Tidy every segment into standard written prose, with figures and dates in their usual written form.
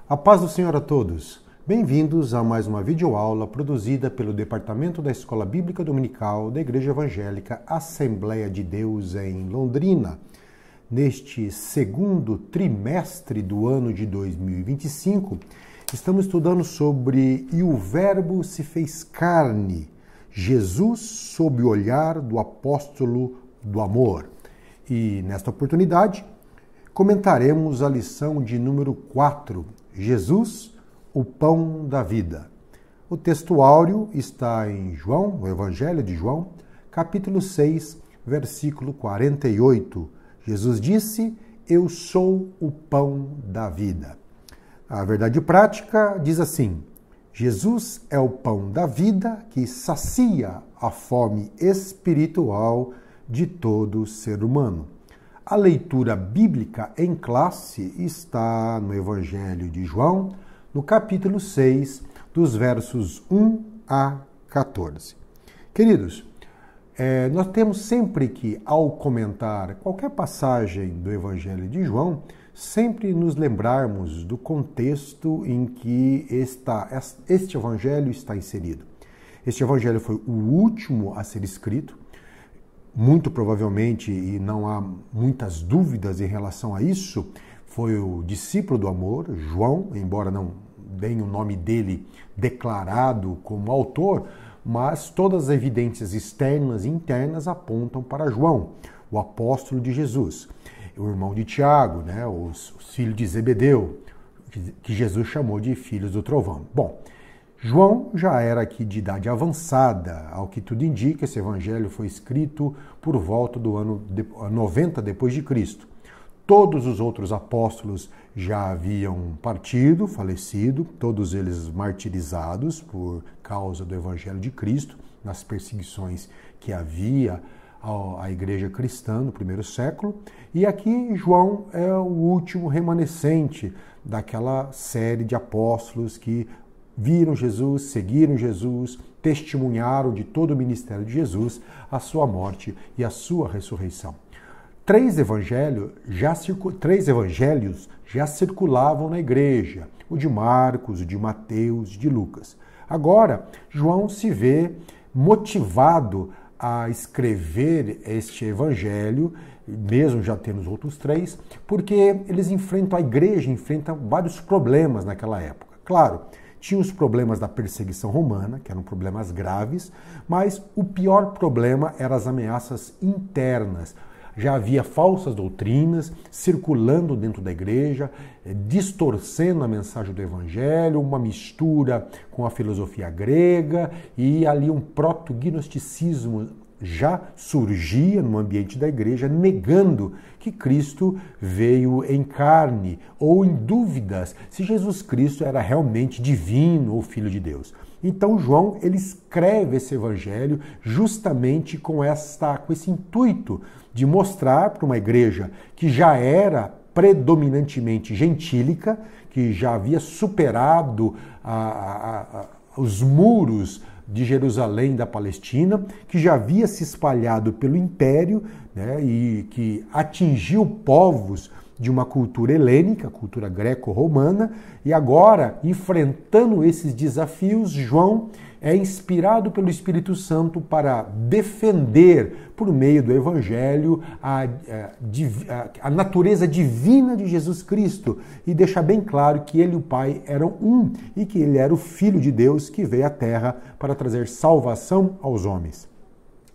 A paz do Senhor a todos. Bem-vindos a mais uma videoaula produzida pelo Departamento da Escola Bíblica Dominical da Igreja Evangélica Assembleia de Deus em Londrina. Neste segundo trimestre do ano de 2025, estamos estudando sobre "E o Verbo se fez carne", Jesus sob o olhar do apóstolo do amor. E nesta oportunidade, comentaremos a lição de número 4, Jesus, o pão da vida. O texto áureo está em João, no Evangelho de João, capítulo 6, versículo 48. Jesus disse: "Eu sou o pão da vida". A verdade prática diz assim: Jesus é o pão da vida que sacia a fome espiritual de todo ser humano. A leitura bíblica em classe está no Evangelho de João, no capítulo 6, dos versos 1 a 14. Queridos, nós temos sempre que, ao comentar qualquer passagem do Evangelho de João, sempre nos lembrarmos do contexto em que este Evangelho está inserido. Este Evangelho foi o último a ser escrito. Muito provavelmente, e não há muitas dúvidas em relação a isso, foi o discípulo do amor, João, embora não tenha o nome dele declarado como autor, mas todas as evidências externas e internas apontam para João, o apóstolo de Jesus, o irmão de Tiago, né, os filhos de Zebedeu, que Jesus chamou de filhos do trovão. Bom, João já era aqui de idade avançada, ao que tudo indica. Esse evangelho foi escrito por volta do ano 90 depois de Cristo. Todos os outros apóstolos já haviam partido, falecido, todos eles martirizados por causa do evangelho de Cristo, nas perseguições que havia à igreja cristã no primeiro século. E aqui João é o último remanescente daquela série de apóstolos que viram Jesus, seguiram Jesus, testemunharam de todo o ministério de Jesus, a sua morte e a sua ressurreição. Três evangelhos já circulavam na igreja, o de Marcos, o de Mateus, de Lucas. Agora, João se vê motivado a escrever este evangelho, mesmo já tendo os outros três, porque a igreja enfrenta vários problemas naquela época. Claro, tinha os problemas da perseguição romana, que eram problemas graves, mas o pior problema eram as ameaças internas. Já havia falsas doutrinas circulando dentro da igreja, distorcendo a mensagem do evangelho, uma mistura com a filosofia grega, e ali um proto-gnosticismo já surgia no ambiente da igreja, negando que Cristo veio em carne, ou em dúvidas se Jesus Cristo era realmente divino ou filho de Deus. Então João, ele escreve esse evangelho justamente com esse intuito de mostrar para uma igreja que já era predominantemente gentílica, que já havia superado os muros de Jerusalém, da Palestina, que já havia se espalhado pelo Império, né, e que atingiu povos de uma cultura helênica, cultura greco-romana, e agora, enfrentando esses desafios, João é inspirado pelo Espírito Santo para defender, por meio do Evangelho, a natureza divina de Jesus Cristo e deixar bem claro que ele e o Pai eram um e que ele era o Filho de Deus que veio à Terra para trazer salvação aos homens.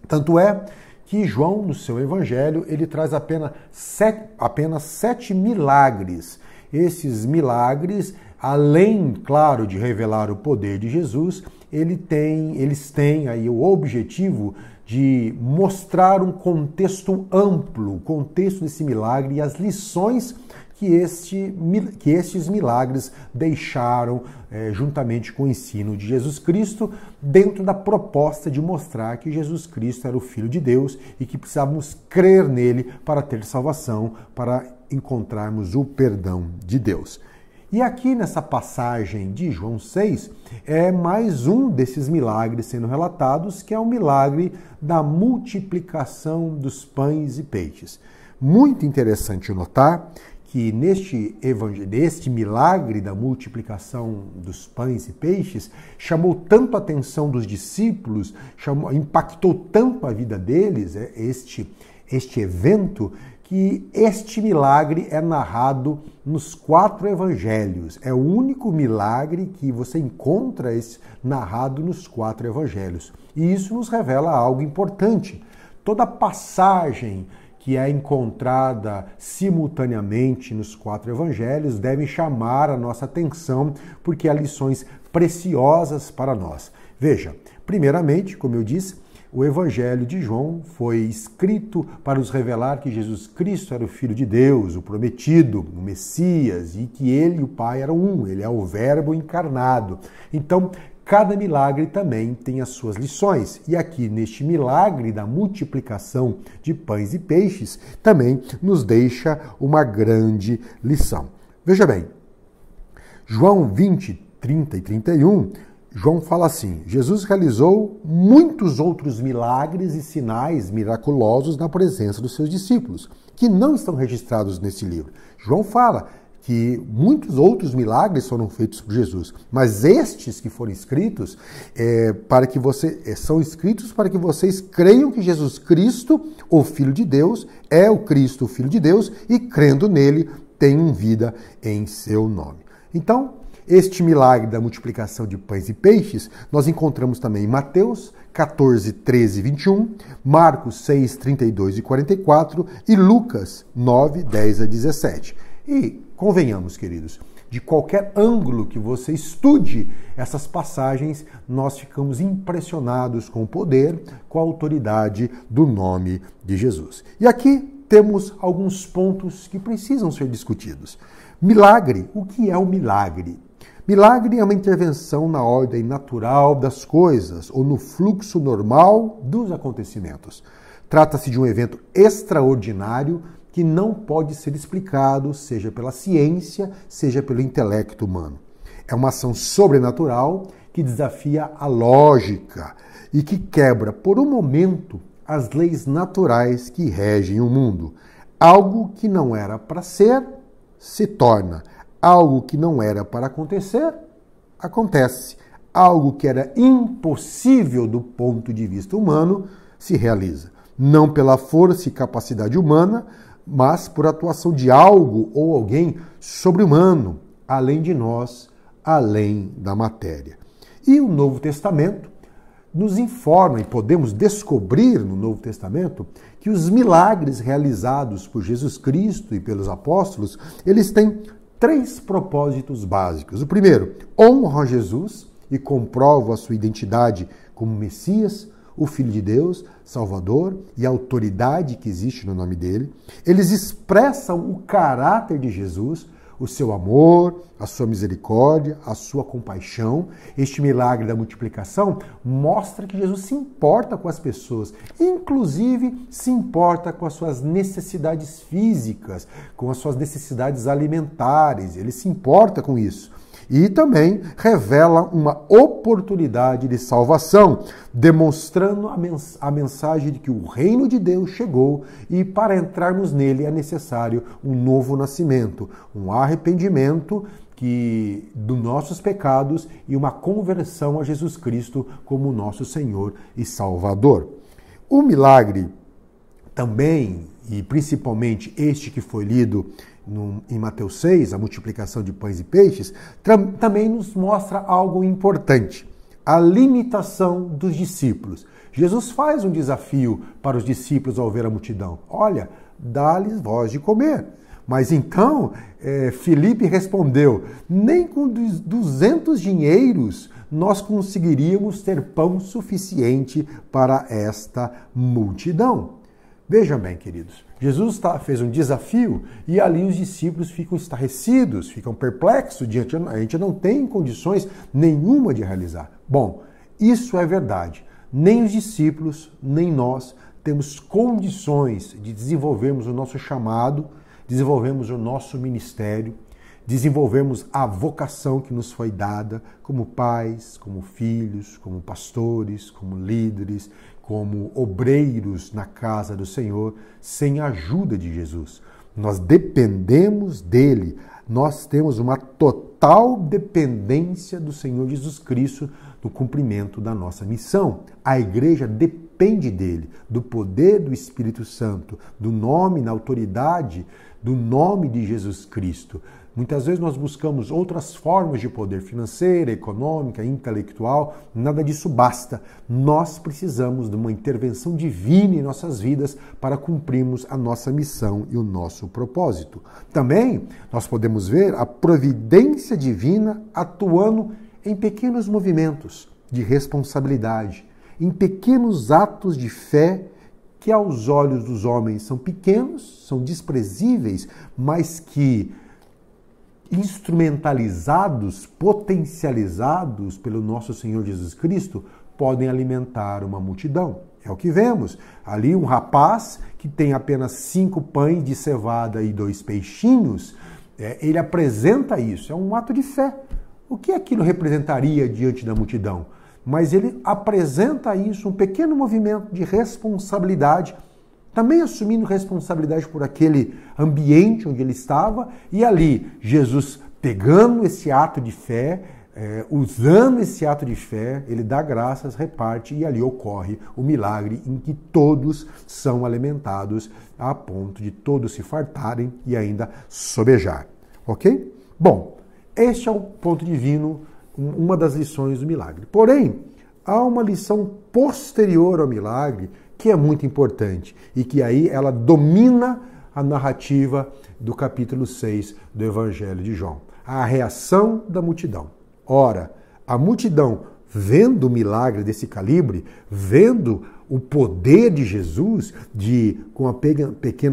Tanto é que João, no seu Evangelho, ele traz apenas 7 milagres. Esses milagres, além, claro, de revelar o poder de Jesus, eles têm aí o objetivo de mostrar um contexto amplo, o contexto desse milagre e as lições que estes milagres deixaram juntamente com o ensino de Jesus Cristo, dentro da proposta de mostrar que Jesus Cristo era o Filho de Deus e que precisávamos crer nele para ter salvação, para encontrarmos o perdão de Deus. E aqui nessa passagem de João 6, é mais um desses milagres sendo relatados, que é o milagre da multiplicação dos pães e peixes. Muito interessante notar que neste milagre da multiplicação dos pães e peixes chamou tanto a atenção dos discípulos, impactou tanto a vida deles, este evento, que este milagre é narrado nos 4 evangelhos. É o único milagre que você encontra narrado nos 4 evangelhos. E isso nos revela algo importante. Toda passagem que é encontrada simultaneamente nos 4 evangelhos deve chamar a nossa atenção, porque há lições preciosas para nós. Veja, primeiramente, como eu disse, o Evangelho de João foi escrito para nos revelar que Jesus Cristo era o Filho de Deus, o prometido, o Messias, e que ele e o Pai eram um, ele é o Verbo encarnado. Então, cada milagre também tem as suas lições. E aqui, neste milagre da multiplicação de pães e peixes, também nos deixa uma grande lição. Veja bem, João 20, 30 e 31, João fala assim: Jesus realizou muitos outros milagres e sinais miraculosos na presença dos seus discípulos, que não estão registrados nesse livro. João fala que muitos outros milagres foram feitos por Jesus, mas estes que foram escritos são escritos para que vocês creiam que Jesus Cristo, o Filho de Deus, é o Cristo, o Filho de Deus, e crendo nele, tenham vida em seu nome. Então, este milagre da multiplicação de pães e peixes, nós encontramos também em Mateus 14, 13 e 21, Marcos 6, 32 e 44 e Lucas 9, 10 a 17. E convenhamos, queridos, de qualquer ângulo que você estude essas passagens, nós ficamos impressionados com o poder, com a autoridade do nome de Jesus. E aqui temos alguns pontos que precisam ser discutidos. Milagre, o que é o milagre? Milagre é uma intervenção na ordem natural das coisas ou no fluxo normal dos acontecimentos. Trata-se de um evento extraordinário que não pode ser explicado, seja pela ciência, seja pelo intelecto humano. É uma ação sobrenatural que desafia a lógica e que quebra, por um momento, as leis naturais que regem o mundo. Algo que não era para ser, se torna. Algo que não era para acontecer, acontece. Algo que era impossível do ponto de vista humano, se realiza. Não pela força e capacidade humana, mas por atuação de algo ou alguém sobre-humano, além de nós, além da matéria. E o Novo Testamento nos informa, e podemos descobrir no Novo Testamento, que os milagres realizados por Jesus Cristo e pelos apóstolos, eles têm 3 propósitos básicos. O primeiro, honram a Jesus e comprovam a sua identidade como Messias, o Filho de Deus, Salvador e a autoridade que existe no nome dele. Eles expressam o caráter de Jesus, o seu amor, a sua misericórdia, a sua compaixão. Este milagre da multiplicação mostra que Jesus se importa com as pessoas, inclusive se importa com as suas necessidades físicas, com as suas necessidades alimentares. Ele se importa com isso. E também revela uma oportunidade de salvação, demonstrando a mensagem de que o reino de Deus chegou e para entrarmos nele é necessário um novo nascimento, um arrependimento dos nossos pecados e uma conversão a Jesus Cristo como nosso Senhor e Salvador. O milagre também, e principalmente este que foi lido em Mateus 6, a multiplicação de pães e peixes, também nos mostra algo importante, a limitação dos discípulos. Jesus faz um desafio para os discípulos ao ver a multidão. Olha, dá-lhes voz de comer. Mas então, Filipe respondeu, nem com 200 dinheiros nós conseguiríamos ter pão suficiente para esta multidão. Vejam bem, queridos, Jesus fez um desafio e ali os discípulos ficam estarrecidos, ficam perplexos, a gente não tem condições nenhuma de realizar. Bom, isso é verdade. Nem os discípulos, nem nós temos condições de desenvolvermos o nosso chamado, desenvolvermos o nosso ministério, desenvolvermos a vocação que nos foi dada como pais, como filhos, como pastores, como líderes, como obreiros na casa do Senhor, sem a ajuda de Jesus. Nós dependemos dele. Nós temos uma total dependência do Senhor Jesus Cristo no cumprimento da nossa missão. A igreja depende dele, do poder do Espírito Santo, do nome, na autoridade do nome de Jesus Cristo. Muitas vezes nós buscamos outras formas de poder financeira, econômica, intelectual, nada disso basta. Nós precisamos de uma intervenção divina em nossas vidas para cumprirmos a nossa missão e o nosso propósito. Também nós podemos ver a providência divina atuando em pequenos movimentos de responsabilidade, em pequenos atos de fé que aos olhos dos homens são pequenos, são desprezíveis, mas que instrumentalizados, potencializados pelo nosso Senhor Jesus Cristo, podem alimentar uma multidão. É o que vemos. Ali um rapaz que tem apenas 5 pães de cevada e 2 peixinhos, ele apresenta isso, é um ato de fé. O que aquilo representaria diante da multidão? Mas ele apresenta isso, um pequeno movimento de responsabilidade, também assumindo responsabilidade por aquele ambiente onde ele estava, e ali Jesus pegando esse ato de fé, usando esse ato de fé, ele dá graças, reparte, e ali ocorre o milagre em que todos são alimentados a ponto de todos se fartarem e ainda sobejar. Ok? Bom, este é o ponto divino, uma das lições do milagre. Porém, há uma lição posterior ao milagre que é muito importante e que aí ela domina a narrativa do capítulo 6 do Evangelho de João. A reação da multidão. Ora, a multidão, vendo o milagre desse calibre, vendo o poder de Jesus, com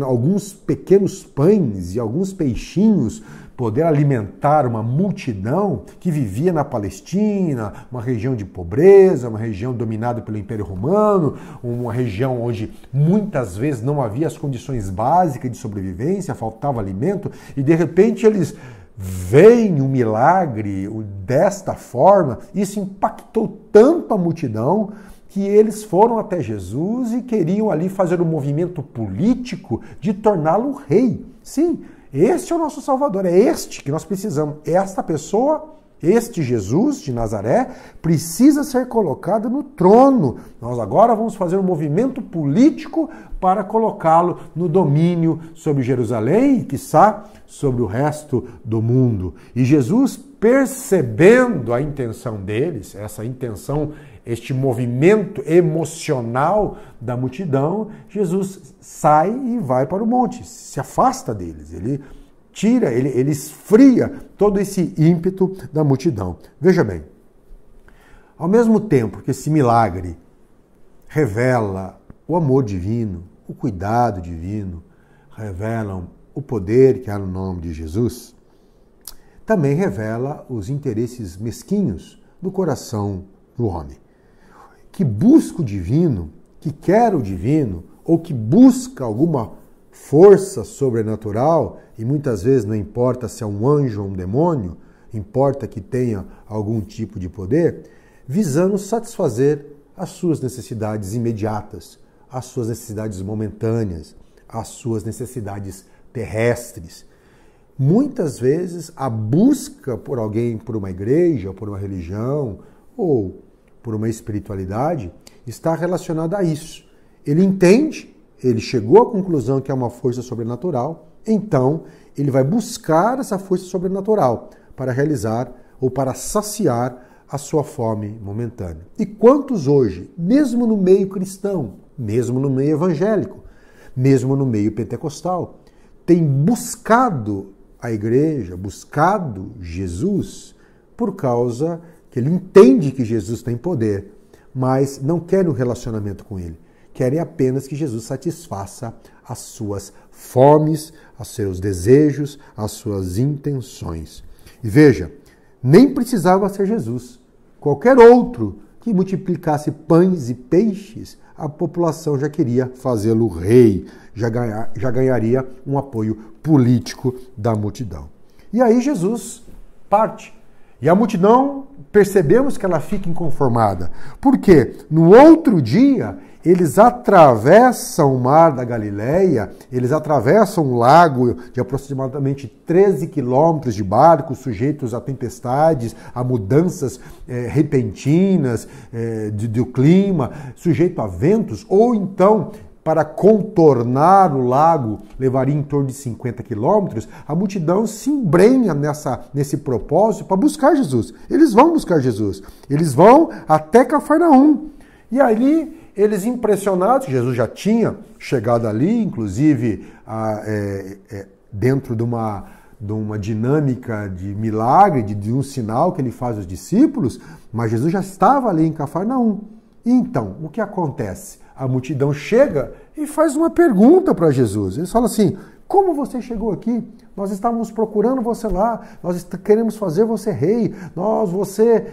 alguns pequenos pães e alguns peixinhos, poder alimentar uma multidão que vivia na Palestina, uma região de pobreza, uma região dominada pelo Império Romano, uma região onde muitas vezes não havia as condições básicas de sobrevivência, faltava alimento, e de repente eles veem um milagre desta forma. Isso impactou tanto a multidão que eles foram até Jesus e queriam ali fazer um movimento político de torná-lo rei. Sim, este é o nosso Salvador, é este que nós precisamos. Esta pessoa, este Jesus de Nazaré, precisa ser colocado no trono. Nós agora vamos fazer um movimento político para colocá-lo no domínio sobre Jerusalém e, quiçá, sobre o resto do mundo. E Jesus, percebendo a intenção deles, essa intenção, este movimento emocional da multidão, Jesus sai e vai para o monte, se afasta deles, ele tira, ele esfria todo esse ímpeto da multidão. Veja bem, ao mesmo tempo que esse milagre revela o amor divino, o cuidado divino, revelam o poder que há no nome de Jesus, também revela os interesses mesquinhos do coração do homem, que busca o divino, que quer o divino, ou que busca alguma força sobrenatural, e muitas vezes não importa se é um anjo ou um demônio, importa que tenha algum tipo de poder, visando satisfazer as suas necessidades imediatas, as suas necessidades momentâneas, as suas necessidades terrestres. Muitas vezes a busca por alguém, por uma igreja, por uma religião ou por uma espiritualidade está relacionada a isso. Ele entende, ele chegou à conclusão que é uma força sobrenatural, então ele vai buscar essa força sobrenatural para realizar ou para saciar a sua fome momentânea. E quantos hoje, mesmo no meio cristão, mesmo no meio evangélico, mesmo no meio pentecostal, têm buscado a igreja, buscado Jesus, por causa que ele entende que Jesus tem poder, mas não querem um relacionamento com ele. Querem apenas que Jesus satisfaça as suas fomes, os seus desejos, as suas intenções. E veja, nem precisava ser Jesus. Qualquer outro que multiplicasse pães e peixes, a população já queria fazê-lo rei, já ganharia um apoio político da multidão. E aí Jesus parte. E a multidão, percebemos que ela fica inconformada. Porque no outro dia, eles atravessam o mar da Galileia, eles atravessam um lago de aproximadamente 13 quilômetros de barco, sujeitos a tempestades, a mudanças repentinas do clima, sujeito a ventos, ou então, para contornar o lago, levaria em torno de 50 quilômetros, a multidão se embrenha nesse propósito para buscar Jesus. Eles vão buscar Jesus. Eles vão até Cafarnaum. E ali, eles impressionados, Jesus já tinha chegado ali, inclusive dentro de uma dinâmica de milagre, de um sinal que ele faz aos discípulos, mas Jesus já estava ali em Cafarnaum. E então, o que acontece? A multidão chega e faz uma pergunta para Jesus. Eles falam assim: como você chegou aqui? Nós estávamos procurando você lá, nós queremos fazer você rei, você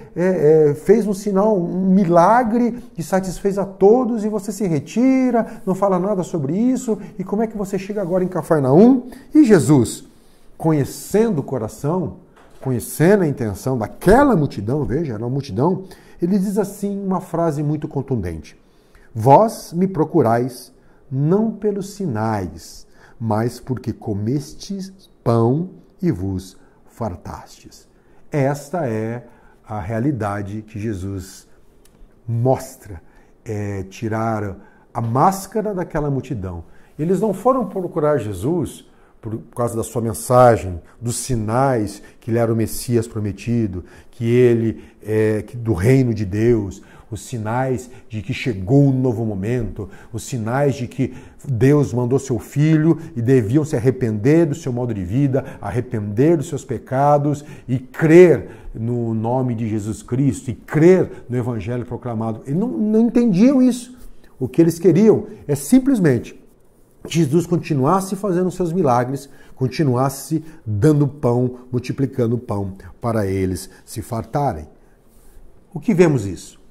fez um sinal, um milagre que satisfez a todos e você se retira, não fala nada sobre isso, e como é que você chega agora em Cafarnaum? E Jesus, conhecendo o coração, conhecendo a intenção daquela multidão, veja, era uma multidão, ele diz assim uma frase muito contundente: vós me procurais não pelos sinais, mas porque comestes pão e vos fartastes. Esta é a realidade que Jesus mostra, tirar a máscara daquela multidão. Eles não foram procurar Jesus por causa da sua mensagem, dos sinais que ele era o Messias prometido, que ele do reino de Deus, os sinais de que chegou um novo momento, os sinais de que Deus mandou seu Filho e deviam se arrepender do seu modo de vida, arrepender dos seus pecados e crer no nome de Jesus Cristo e crer no Evangelho proclamado. Eles não entendiam isso. O que eles queriam é simplesmente que Jesus continuasse fazendo seus milagres, continuasse dando pão, multiplicando pão para eles se fartarem. O que vemos isso?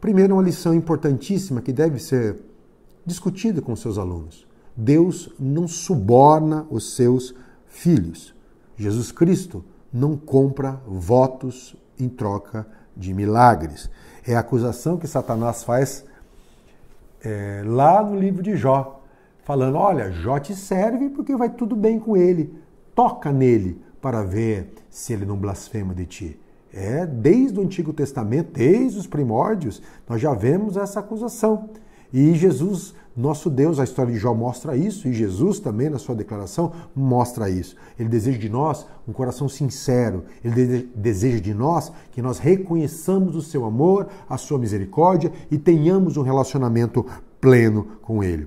Primeiro, uma lição importantíssima que deve ser discutida com seus alunos. Deus não suborna os seus filhos. Jesus Cristo não compra votos em troca de milagres. É a acusação que Satanás faz lá no livro de Jó, falando: olha, Jó te serve porque vai tudo bem com ele. Toca nele para ver se ele não blasfema de ti. Desde o Antigo Testamento, desde os primórdios, nós já vemos essa acusação. E Jesus, nosso Deus, a história de Jó mostra isso, e Jesus também, na sua declaração, mostra isso. Ele deseja de nós um coração sincero, ele deseja de nós que nós reconheçamos o seu amor, a sua misericórdia e tenhamos um relacionamento pleno com ele.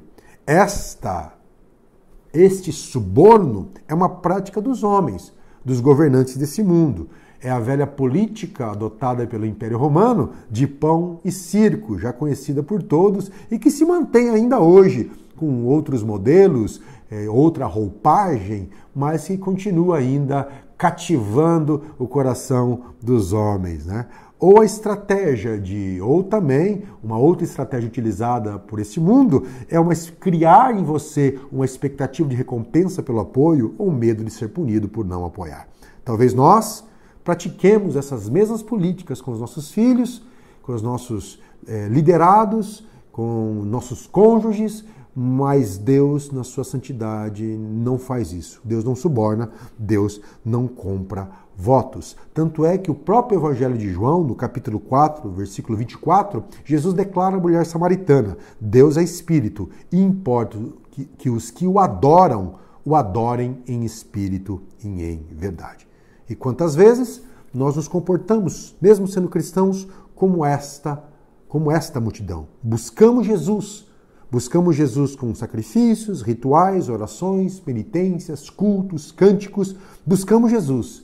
Este suborno é uma prática dos homens, dos governantes desse mundo. É a velha política adotada pelo Império Romano de pão e circo, já conhecida por todos e que se mantém ainda hoje com outros modelos, outra roupagem, mas que continua ainda cativando o coração dos homens, né? Ou também, uma outra estratégia utilizada por esse mundo é criar em você uma expectativa de recompensa pelo apoio ou medo de ser punido por não apoiar. Talvez nós pratiquemos essas mesmas políticas com os nossos filhos, com os nossos liderados, com nossos cônjuges, mas Deus, na sua santidade, não faz isso. Deus não suborna, Deus não compra votos. Tanto é que o próprio Evangelho de João, no capítulo 4, versículo 24, Jesus declara à mulher samaritana: Deus é espírito e importa que os que o adorem em espírito e em verdade. E quantas vezes nós nos comportamos, mesmo sendo cristãos, como esta multidão. Buscamos Jesus com sacrifícios, rituais, orações, penitências, cultos, cânticos. Buscamos Jesus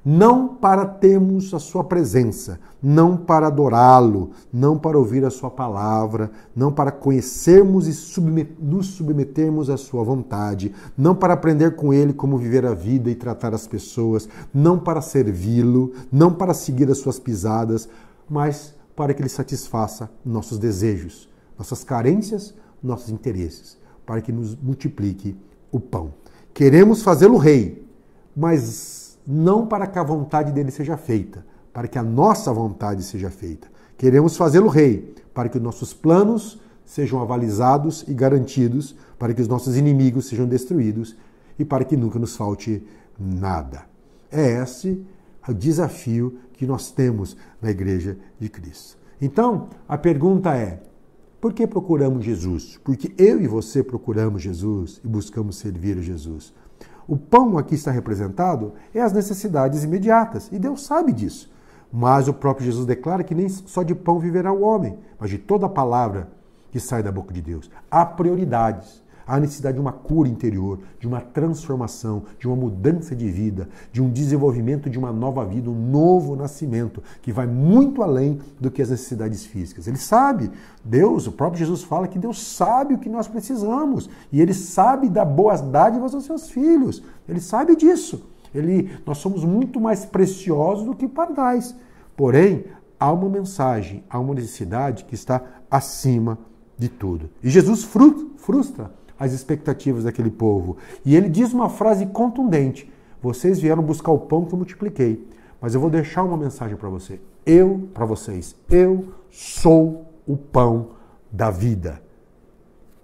não para termos a sua presença, não para adorá-lo, não para ouvir a sua palavra, não para conhecermos e nos submetermos à sua vontade, não para aprender com ele como viver a vida e tratar as pessoas, não para servi-lo, não para seguir as suas pisadas, mas para que ele satisfaça nossos desejos, nossas carências, nossos interesses, para que nos multiplique o pão. Queremos fazê-lo rei, mas não para que a vontade dele seja feita, para que a nossa vontade seja feita. Queremos fazê-lo rei, para que os nossos planos sejam avalizados e garantidos, para que os nossos inimigos sejam destruídos e para que nunca nos falte nada. É esse o desafio que nós temos na Igreja de Cristo. Então, a pergunta é: por que procuramos Jesus? Porque eu e você procuramos Jesus e buscamos servir a Jesus. O pão aqui está representado é as necessidades imediatas, e Deus sabe disso. Mas o próprio Jesus declara que nem só de pão viverá o homem, mas de toda a palavra que sai da boca de Deus. Há prioridades. Há necessidade de uma cura interior, de uma transformação, de uma mudança de vida, de um desenvolvimento de uma nova vida, um novo nascimento, que vai muito além do que as necessidades físicas. Ele sabe, Deus, o próprio Jesus fala que Deus sabe o que nós precisamos, e Ele sabe dar boas dádivas aos seus filhos. Ele sabe disso. Nós somos muito mais preciosos do que pardais. Porém, há uma mensagem, há uma necessidade que está acima de tudo. E Jesus frustra as expectativas daquele povo. E ele diz uma frase contundente: vocês vieram buscar o pão que eu multipliquei, mas eu vou deixar uma mensagem para vocês. Eu sou o pão da vida.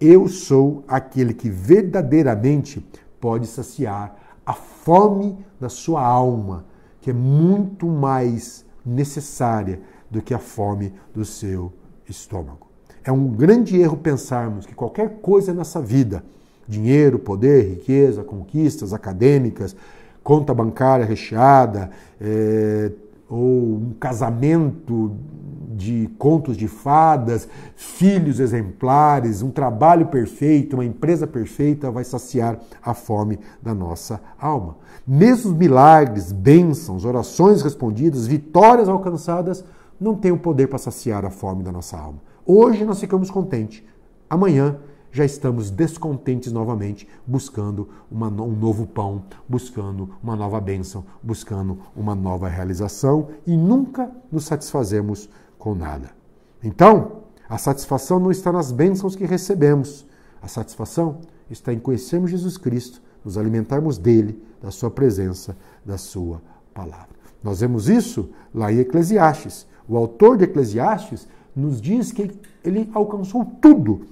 Eu sou aquele que verdadeiramente pode saciar a fome da sua alma, que é muito mais necessária do que a fome do seu estômago. É um grande erro pensarmos que qualquer coisa nessa vida, dinheiro, poder, riqueza, conquistas acadêmicas, conta bancária recheada, ou um casamento de contos de fadas, filhos exemplares, um trabalho perfeito, uma empresa perfeita vai saciar a fome da nossa alma. Mesmo milagres, bênçãos, orações respondidas, vitórias alcançadas, não têm o poder para saciar a fome da nossa alma. Hoje nós ficamos contentes, amanhã já estamos descontentes novamente, buscando um novo pão, buscando uma nova bênção, buscando uma nova realização e nunca nos satisfazemos com nada. Então, a satisfação não está nas bênçãos que recebemos, a satisfação está em conhecermos Jesus Cristo, nos alimentarmos dele, da sua presença, da sua palavra. Nós vemos isso lá em Eclesiastes. O autor de Eclesiastes nos diz que ele alcançou tudo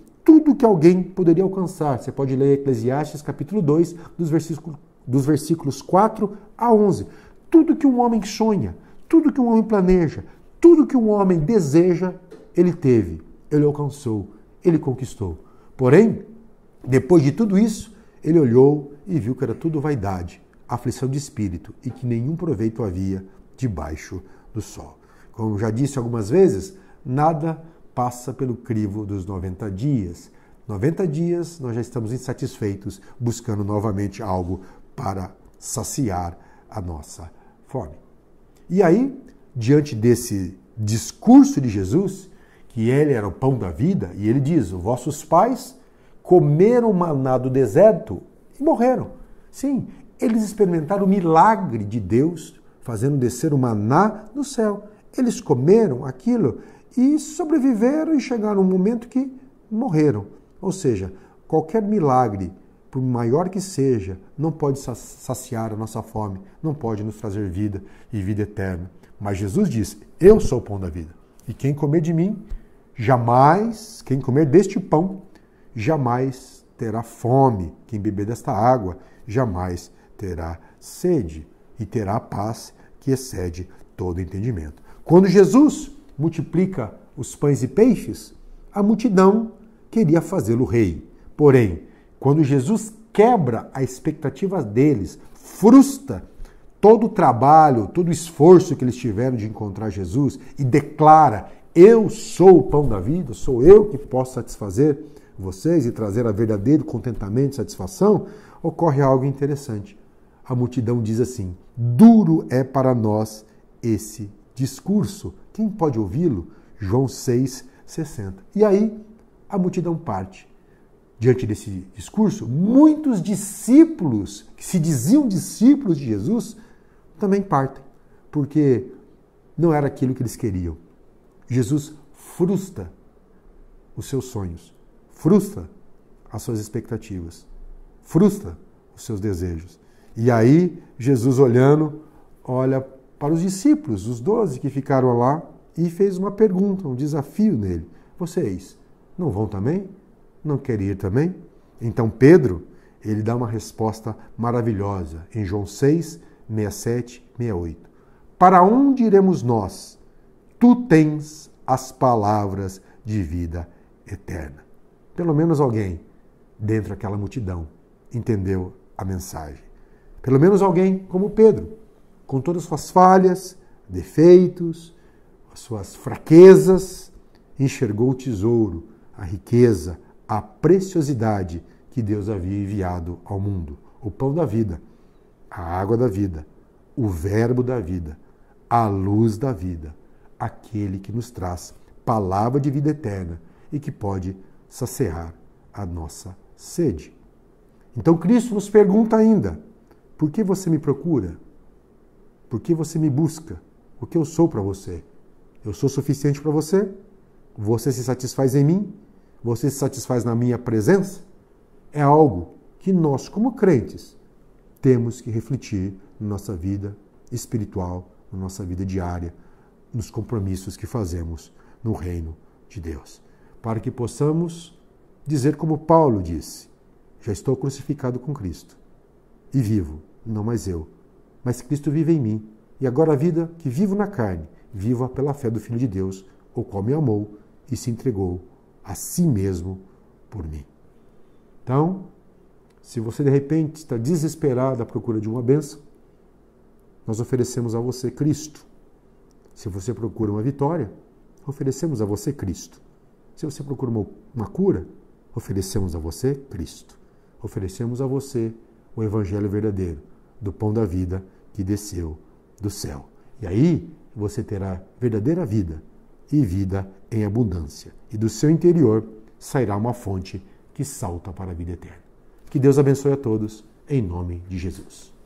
que alguém poderia alcançar. Você pode ler Eclesiastes capítulo 2, dos versículos 4 a 11. Tudo que um homem sonha, tudo que um homem planeja, tudo que um homem deseja, ele teve, ele alcançou, ele conquistou. Porém, depois de tudo isso, ele olhou e viu que era tudo vaidade, aflição de espírito e que nenhum proveito havia debaixo do sol. Como já disse algumas vezes, nada passa pelo crivo dos 90 dias. 90 dias nós já estamos insatisfeitos, buscando novamente algo para saciar a nossa fome. E aí, diante desse discurso de Jesus, que ele era o pão da vida, e ele diz: os vossos pais comeram maná do deserto e morreram. Sim, eles experimentaram o milagre de Deus, fazendo descer o maná do céu. Eles comeram aquilo e sobreviveram e chegaram um momento que morreram. Ou seja, qualquer milagre, por maior que seja, não pode saciar a nossa fome, não pode nos trazer vida e vida eterna. Mas Jesus diz: eu sou o pão da vida. E quem comer de mim, jamais, quem comer deste pão, jamais terá fome. Quem beber desta água, jamais terá sede. E terá a paz que excede todo entendimento. Quando Jesus multiplica os pães e peixes, a multidão queria fazê-lo rei. Porém, quando Jesus quebra a expectativa deles, frustra todo o trabalho, todo o esforço que eles tiveram de encontrar Jesus e declara: eu sou o pão da vida, sou eu que posso satisfazer vocês e trazer a verdadeiro contentamento e satisfação, ocorre algo interessante. A multidão diz assim: duro é para nós esse discurso. Quem pode ouvi-lo? João 6,60. E aí a multidão parte. Diante desse discurso, muitos discípulos, que se diziam discípulos de Jesus, também partem, porque não era aquilo que eles queriam. Jesus frustra os seus sonhos, frustra as suas expectativas, frustra os seus desejos. E aí, Jesus olhando, olha para os discípulos, os 12 que ficaram lá, e fez uma pergunta, um desafio nele. Vocês Não vão também? Não querem ir também? Então Pedro, ele dá uma resposta maravilhosa em João 6, 67, 68. Para onde iremos nós? Tu tens as palavras de vida eterna. Pelo menos alguém dentro daquela multidão entendeu a mensagem. Pelo menos alguém como Pedro, com todas as suas falhas, defeitos, as suas fraquezas, enxergou o tesouro, a riqueza, a preciosidade que Deus havia enviado ao mundo. O pão da vida, a água da vida, o verbo da vida, a luz da vida, aquele que nos traz palavra de vida eterna e que pode saciar a nossa sede. Então Cristo nos pergunta ainda, por que você me procura? Por que você me busca? O que eu sou para você? Eu sou suficiente para você? Você se satisfaz em mim? Você se satisfaz na minha presença? É algo que nós, como crentes, temos que refletir na nossa vida espiritual, na nossa vida diária, nos compromissos que fazemos no reino de Deus. Para que possamos dizer como Paulo disse, já estou crucificado com Cristo e vivo, não mais eu, mas Cristo vive em mim. E agora a vida que vivo na carne, viva pela fé do Filho de Deus, o qual me amou e se entregou a si mesmo por mim. Então, se você de repente está desesperado à procura de uma bênção, nós oferecemos a você Cristo. Se você procura uma vitória, oferecemos a você Cristo. Se você procura uma cura, oferecemos a você Cristo. Oferecemos a você o Evangelho verdadeiro, do pão da vida que desceu do céu. E aí você terá verdadeira vida e vida em abundância. E do seu interior sairá uma fonte que salta para a vida eterna. Que Deus abençoe a todos, em nome de Jesus.